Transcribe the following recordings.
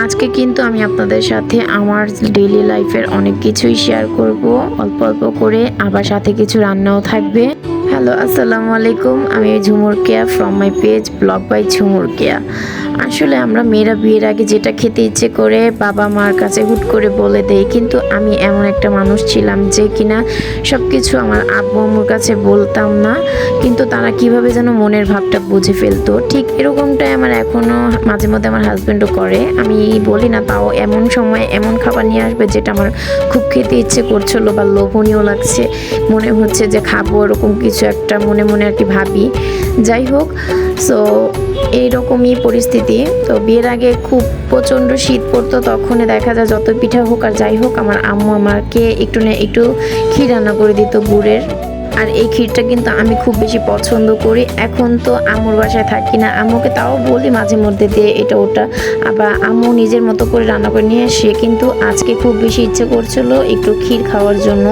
আজকে কিন্তু আমি আপনাদের সাথে আমার ডেইলি লাইফের অনেক কিছুই শেয়ার করব, অল্প অল্প করে, আবার সাথে কিছু রান্নাও থাকবে। হ্যালো, আসসালামু আলাইকুম। আমি Jhumur Keya from my page blog by Jhumur Keya. আসলে আমরা মেয়েরা বিয়ের আগে যেটা খেতে ইচ্ছে করে বাবা মার কাছে হুট করে বলে দেই, কিন্তু আমি এমন একটা মানুষ ছিলাম যে কিনা সব কিছু আমার আব্বু আম্মুর কাছে বলতাম না, কিন্তু তারা কিভাবে যেন মনের ভাবটা বুঝে ফেলতো। ঠিক এরকমটাই আমার এখনও মাঝে মধ্যে আমার হাজব্যান্ডও করে। আমি বলি না, তাও এমন সময় এমন খাবার নিয়ে আসবে যেটা আমার খুব খেতে ইচ্ছে করছিল বা লোভনীয় লাগছে, মনে হচ্ছে যে খাবো, এরকম কিছু একটা মনে মনে আর কি ভাবি। যাই হোক, সো এইরকমই পরিস্থিতি। তো বিয়ের আগে খুব প্রচণ্ড শীত পড়তো, তখনই দেখা যায় যত পিঠা হোক আর যাই হোক, আমার আম্মু আমাকে একটু না একটু ক্ষীর রান্না করে দিত গুড়ের। আর এই ক্ষীরটা কিন্তু আমি খুব বেশি পছন্দ করি। এখন তো আম্মুর বাসায় থাকি না, আম্মুকে তাও বলি মাঝে মধ্যে দিয়ে এটা ওটা, আবার আম্মু নিজের মতো করে রান্না করে নিয়ে আসে। কিন্তু আজকে খুব বেশি ইচ্ছে করছিল একটু ক্ষীর খাওয়ার জন্য।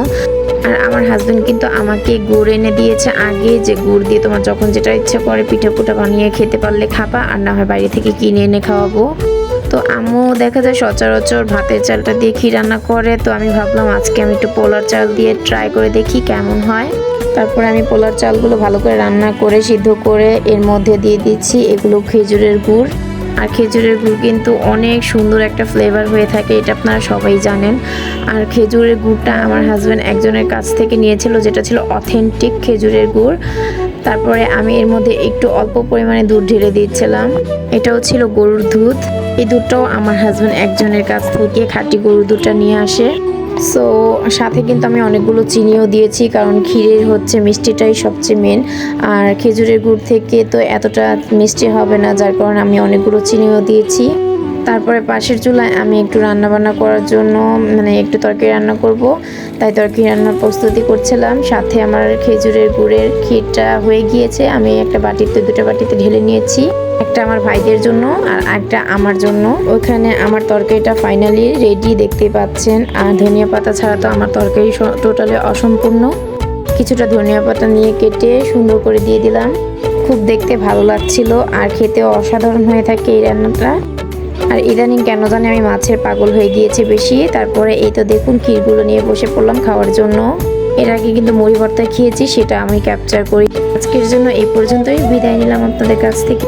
আর আমার হাজব্যান্ড কিন্তু আমাকে গুড় এনে দিয়েছে আগে, যে গুড় দিয়ে তোমার যখন যেটা ইচ্ছে করে পিঠা পুঠা বানিয়ে খেতে পারলে খাবা, আর না হয় বাইরে থেকে কিনে এনে খাওয়াবো। তো আম্মু দেখা যায় সচরাচর ভাতের চালটা দিয়ে ক্ষীর রান্না করে, তো আমি ভাবলাম আজকে আমি একটু পোলার চাল দিয়ে ট্রাই করে দেখি কেমন হয়। তারপরে আমি পোলার চালগুলো ভালো করে রান্না করে সিদ্ধ করে এর মধ্যে দিয়ে দিচ্ছি এগুলো খেজুরের গুড়। আর খেজুরের গুড় কিন্তু অনেক সুন্দর একটা ফ্লেভার হয়ে থাকে, এটা আপনারা সবাই জানেন। আর খেজুরের গুড়টা আমার হাজব্যান্ড একজনের কাছ থেকে নিয়েছিল, যেটা ছিল অথেন্টিক খেজুরের গুড়। তারপরে আমি এর মধ্যে একটু অল্প পরিমাণে দুধ ঢেলে দিয়েছিলাম, এটাও ছিল গরুর দুধ। এই দুধটাও আমার হাজব্যান্ড একজনের কাছ থেকে খাঁটি গরুর দুধটা নিয়ে আসে। সো সাথে কিন্তু আমি অনেকগুলো চিনিও দিয়েছি, কারণ ক্ষীরের হচ্ছে মিষ্টিটাই সবচেয়ে মেন, আর খেজুরের গুড় থেকে তো এতটা মিষ্টি হবে না, যার কারণে আমি অনেকগুলো চিনিও দিয়েছি। তারপরে পাশের চুলায় আমি একটু রান্নাবান্না করার জন্য একটু তরকারি রান্না করব, তাই তরকারি রান্নার প্রস্তুতি করছিলাম। সাথে আমার খেজুরের গুড়ের ক্ষীরটা হয়ে গিয়েছে, আমি একটা বাটিতে, দুটো বাটিতে ঢেলে নিয়েছি, একটা আমার ভাইদের জন্য আর একটা আমার জন্য। ওইখানে আমার তরকারিটা ফাইনালি রেডি, দেখতে পাচ্ছেন। আর ধনিয়া পাতা ছাড়া তো আমার তরকারি টোটালি অসম্পূর্ণ। কিছুটা ধনিয়া পাতা নিয়ে কেটে সুন্দর করে দিয়ে দিলাম, খুব দেখতে ভালো লাগছিল আর খেতেও অসাধারণ হয়ে থাকে এই রান্নাটা। আর ইদানিং কেন জানি আমি মাছের পাগল হয়ে গিয়েছে বেশি। তারপরে এই তো দেখুন ক্ষীরগুলো নিয়ে বসে পড়লাম খাওয়ার জন্য। এর আগে কিন্তু মুড়ি ভর্তা খেয়েছি, সেটা আমি ক্যাপচার করি। আজকের জন্য এই পর্যন্তই, বিদায় নিলাম আপনাদের কাছ থেকে।